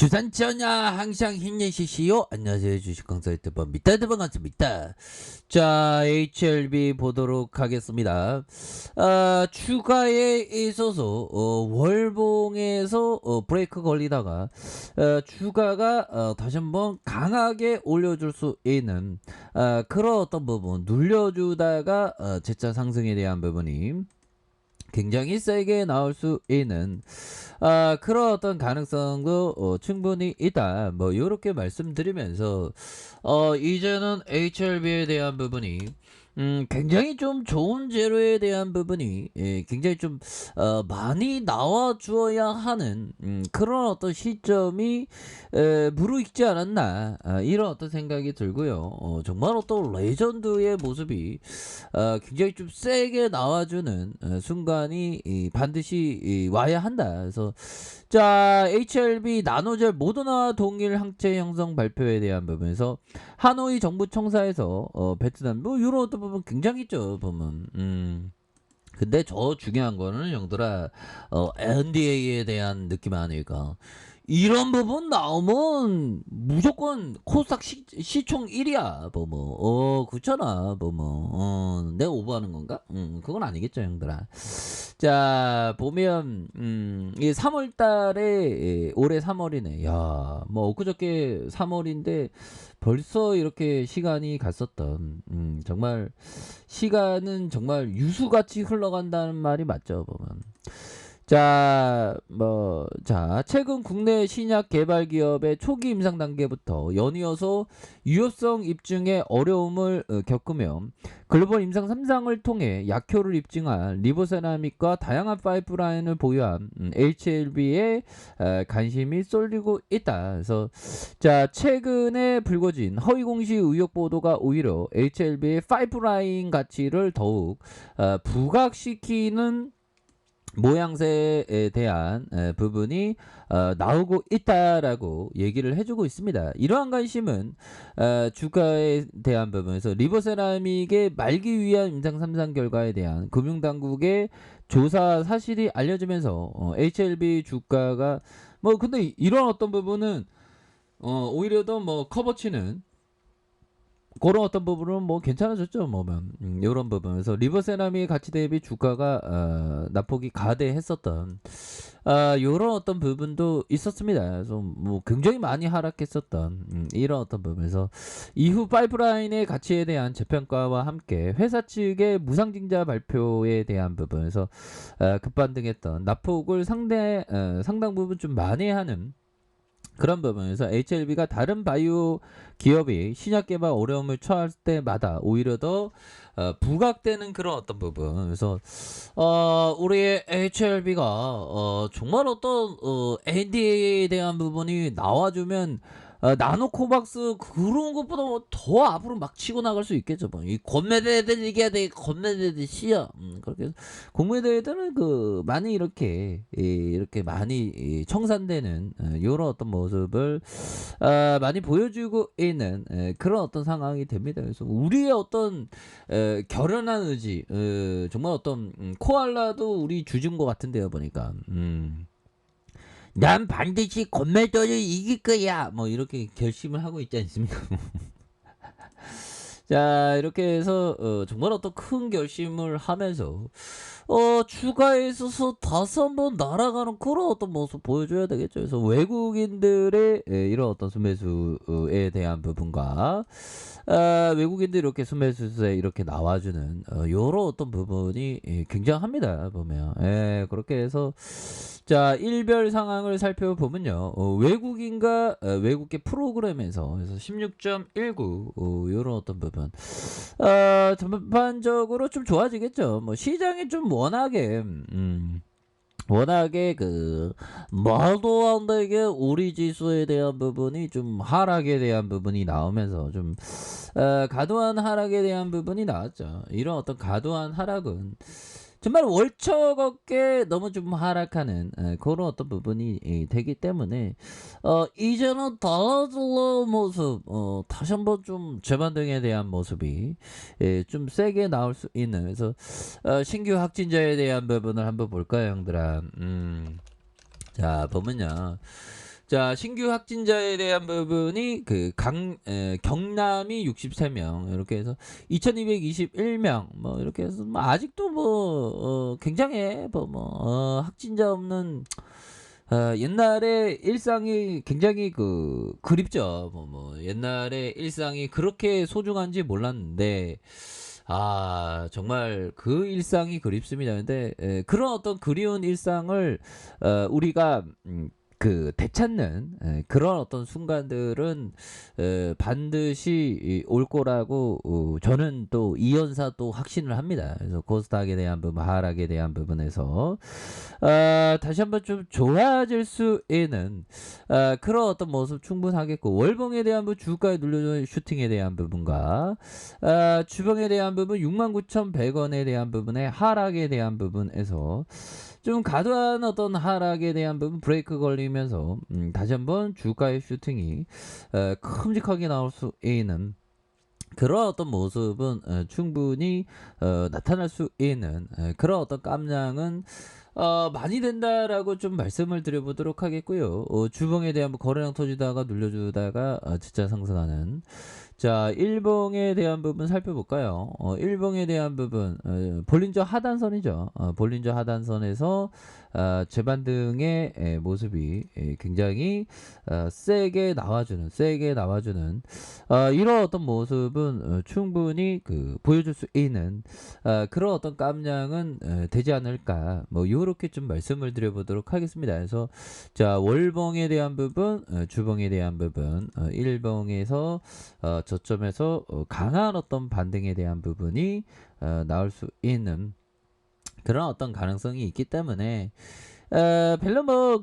주산전야 항상 힘내시시오. 안녕하세요, 주식강사 유튜버 밑다드 반갑습니다. 자, HLB 보도록 하겠습니다. 주가에 있어서 월봉에서 브레이크 걸리다가 주가가 다시 한번 강하게 올려줄 수 있는 그런 어떤 부분 눌려주다가 재차 상승에 대한 부분이 굉장히 세게 나올 수 있는 그런 어떤 가능성도 충분히 있다. 뭐 요렇게 말씀드리면서 이제는 HLB에 대한 부분이 굉장히 좀 좋은 재료에 대한 부분이 굉장히 좀 많이 나와 주어야 하는 그런 어떤 시점이 무르익지 않았나, 이런 어떤 생각이 들고요. 정말 어떤 레전드의 모습이 굉장히 좀 세게 나와주는 순간이 반드시 와야 한다. 그래서 자, HLB 나노젤 모더나 동일 항체 형성 발표에 대한 부분에서 하노이 정부 청사에서 베트남 뭐 이런 어떤 부분 굉장히 있죠 보면. 근데 저 중요한 거는 형들아, NDA에 대한 느낌 아닐까. 이런 부분 나오면 무조건 코스닥 시총 1위야. 그렇잖아. 내가 오버하는 건가? 그건 아니겠죠, 형들아. 자, 보면 이 3월 달에 올해 3월이네. 야, 뭐 엊그저께 3월인데 벌써 이렇게 시간이 갔었던, 정말 시간은 정말 유수같이 흘러간다는 말이 맞죠, 보면. 자, 최근 국내 신약 개발 기업의 초기 임상 단계부터 연이어서 유효성 입증에 어려움을 겪으며 글로벌 임상 3상을 통해 약효를 입증한 리보세라믹과 다양한 파이프라인을 보유한 HLB에 관심이 쏠리고 있다. 그래서 자, 최근에 불거진 허위 공시 의혹 보도가 오히려 HLB의 파이프라인 가치를 더욱 부각시키는 모양새에 대한 부분이 나오고 있다라고 얘기를 해주고 있습니다. 이러한 관심은 주가에 대한 부분에서 리버세라믹의 말기 위한 임상 3상 결과에 대한 금융당국의 조사 사실이 알려지면서 HLB 주가가 뭐 근데 이런 어떤 부분은 오히려 더 뭐 커버치는 그런 어떤 부분은 뭐 괜찮아졌죠. 뭐면 이런 부분에서 리버세라믹 가치 대비 주가가 낙폭이 가대했었던 이런 어떤 부분도 있었습니다. 그래서 뭐 굉장히 많이 하락했었던 이런 어떤 부분에서 이후 파이프라인의 가치에 대한 재평가와 함께 회사 측의 무상증자 발표에 대한 부분에서 급반등했던 낙폭을 상당 부분 좀 만회하는 그런 부분에서 HLB가 다른 바이오 기업이 신약 개발 어려움을 처할 때마다 오히려 더 부각되는 그런 어떤 부분. 그래서 우리의 HLB가 정말 어떤 NDA에 대한 부분이 나와주면 나노코박스 그런 것보다 더 앞으로 막 치고 나갈 수 있겠죠. 이 권매대들 이겨야 돼. 권매대들 씨야. 그렇게 해서 공매대들은 그 많이 이렇게 많이 청산되는 이런 어떤 모습을 많이 보여주고 있는 그런 어떤 상황이 됩니다. 그래서 우리의 어떤 결연한 의지, 정말 어떤 코알라도 우리 주준 것 같은데요 보니까. 난 반드시 건매도를 이길 거야. 뭐 이렇게 결심을 하고 있지 않습니까? 자, 이렇게 해서 정말 어떤 큰 결심을 하면서 주가에 있어서 다시 한번 날아가는 그런 어떤 모습 보여줘야 되겠죠. 그래서 외국인들의 이런 어떤 순매수에 대한 부분과 외국인들이 이렇게 순매수에 이렇게 나와주는 요런 어떤 부분이 굉장합니다. 보면 그렇게 해서 자, 일별 상황을 살펴보면요. 외국인과 외국계 프로그램에서 그래서 16.19 요런 어떤 부분 전반적으로 좀 좋아지겠죠. 뭐 시장이 좀 워낙에 그 말도 안 되게 우리 지수에 대한 부분이 좀 하락에 대한 부분이 나오면서 좀 과도한 하락에 대한 부분이 나왔죠. 이런 어떤 과도한 하락은 정말 월척없게 너무 좀 하락하는 그런 어떤 부분이 되기 때문에 이제는 달라질 모습, 다시 한번 좀 재반등에 대한 모습이 좀 세게 나올 수 있는, 그래서 신규 확진자에 대한 부분을 한번 볼까요, 형들아? 자, 보면요. 자, 신규 확진자에 대한 부분이 경남이 63명 이렇게 해서 2,221명 뭐 이렇게 해서 뭐 아직도 굉장히 확진자 없는 옛날에 일상이 굉장히 그립죠. 옛날에 일상이 그렇게 소중한지 몰랐는데 정말 그 일상이 그립습니다. 근데 그런 어떤 그리운 일상을 우리가 되찾는 그런 어떤 순간들은 반드시 올 거라고 저는 또 이연사 또 확신을 합니다. 그래서 코스닥에 대한 부분, 하락에 대한 부분에서 다시 한번 좀 좋아질 수 있는 그런 어떤 모습 충분하겠고, 월봉에 대한 부분, 주가에 눌려준 슈팅에 대한 부분과 주봉에 대한 부분, 69,100원에 대한 부분의 하락에 대한 부분에서 좀 과도한 어떤 하락에 대한 부분 브레이크 걸리면서 다시 한번 주가의 슈팅이 큼직하게 나올 수 있는 그런 어떤 모습은 충분히 나타날 수 있는 그런 어떤 깜냥은 많이 된다라고 좀 말씀을 드려보도록 하겠고요. 주봉에 대한 거래량 터지다가 눌려주다가 진짜 상승하는, 자, 일봉에 대한 부분 살펴볼까요? 일봉에 대한 부분 볼린저 하단선이죠. 볼린저 하단선에서 재반등의 모습이 굉장히 세게 나와주는 이런 어떤 모습은 충분히 보여줄 수 있는 그런 어떤 깜냥은 되지 않을까, 뭐 요렇게 좀 말씀을 드려보도록 하겠습니다. 그래서 자, 월봉에 대한 부분, 주봉에 대한 부분, 일봉에서 저점에서 강한 어떤 반등에 대한 부분이 나올 수 있는 그런 어떤 가능성이 있기 때문에 별로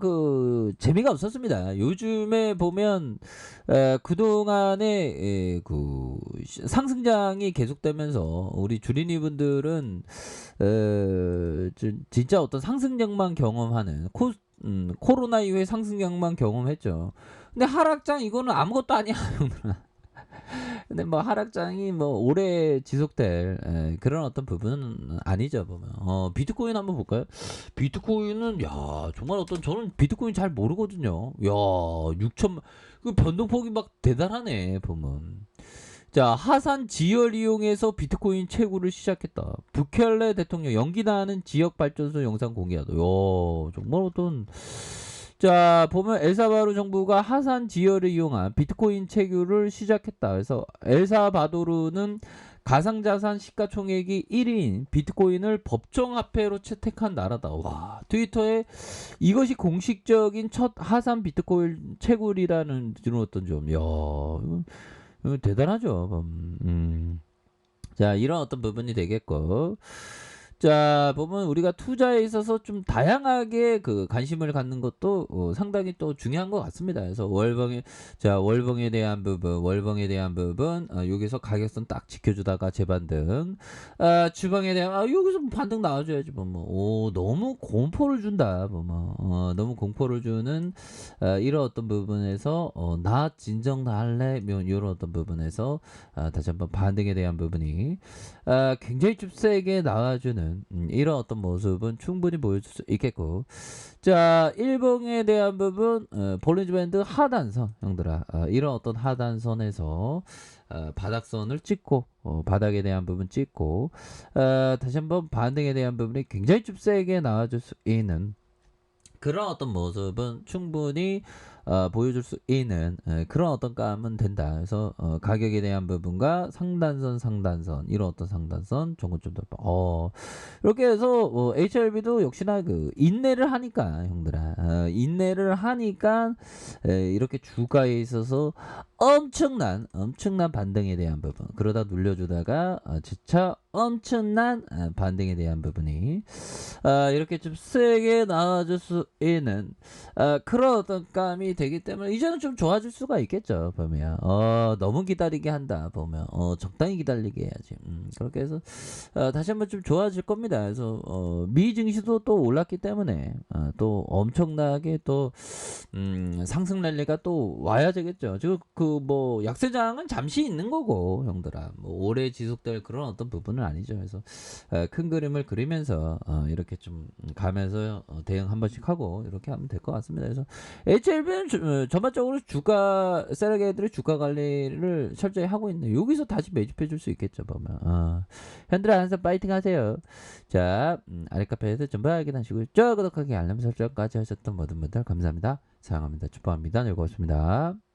재미가 없었습니다. 요즘에 보면 그동안에 상승장이 계속되면서 우리 주린이 분들은 진짜 어떤 상승장만 경험하는 코로나 이후에 상승장만 경험했죠. 근데 하락장 이거는 아무것도 아니야. 근데 하락장이 오래 지속될 그런 어떤 부분은 아니죠, 보면. 비트코인 한번 볼까요? 비트코인은 정말 저는 비트코인 잘 모르거든요. 6천, 그 변동폭이 대단하네, 보면. 자, 하산 지열 이용해서 비트코인 채굴을 시작했다. 부켈레 대통령 연기 나는 지역 발전소 영상 공개하다. 정말 자, 보면 엘사바도르 정부가 하산 지열을 이용한 비트코인 채굴을 시작했다. 그래서 엘사바도르는 가상자산 시가총액이 1위인 비트코인을 법정화폐로 채택한 나라다. 와, 트위터에 이것이 공식적인 첫 하산 비트코인 채굴이라는 어떤 점. 이거 대단하죠. 자, 이런 어떤 부분이 되겠고, 자, 보면 우리가 투자에 있어서 좀 다양하게 관심을 갖는 것도 상당히 또 중요한 것 같습니다. 그래서 월봉에 대한 부분, 여기서 가격선 딱 지켜주다가 재반등, 주봉에 대한, 여기서 반등 나와줘야지, 너무 공포를 준다, 너무 공포를 주는, 이런 어떤 부분에서, 나 진정 다 할래? 이런 어떤 부분에서, 다시 한번 반등에 대한 부분이, 굉장히 좀 세게 나와주는 이런 어떤 모습은 충분히 보여줄 수 있겠고, 자, 일봉에 대한 부분 볼린저 밴드 하단선, 형들아, 이런 어떤 하단선에서 바닥선을 찍고 바닥에 대한 부분 찍고 다시 한번 반등에 대한 부분이 굉장히 좀 세게 나와줄 수 있는 그런 어떤 모습은 충분히 보여줄 수 있는 그런 어떤 감은 된다. 그래서 가격에 대한 부분과 상단선 이런 어떤 상단선 종고점 돌파. 이렇게 해서 HRB도 역시나 인내를 하니까, 형들아, 인내를 하니까 이렇게 주가에 있어서 엄청난 반등에 대한 부분, 그러다 눌려주다가 진짜 엄청난 반등에 대한 부분이 이렇게 좀 세게 나와줄 수 있는 그런 어떤 감이 되기 때문에 이제는 좀 좋아질 수가 있겠죠, 보면. 너무 기다리게 한다, 보면. 적당히 기다리게 해야지. 그렇게 해서 다시 한번 좀 좋아질 겁니다. 그래서 미 증시도 또 올랐기 때문에 또 엄청나게 또 상승 랠리가 또 와야 되겠죠. 지금 뭐 약세장은 잠시 있는 거고 형들아. 뭐 오래 지속될 그런 어떤 부분은 아니죠. 그래서 큰 그림을 그리면서 이렇게 좀 가면서 대응 한 번씩 하고 이렇게 하면 될 것 같습니다. 그래서 HLB는 전반적으로 주가 세력애들의 주가 관리를 철저히 하고 있네. 여기서 다시 매집해 줄 수 있겠죠 보면. 현들아 항상 파이팅 하세요. 자, 아랫카페에서 전부 확인하시고요. 구독하기 알람 설정까지 하셨던 모든 분들 감사합니다. 사랑합니다. 축복합니다. 즐거웠습니다.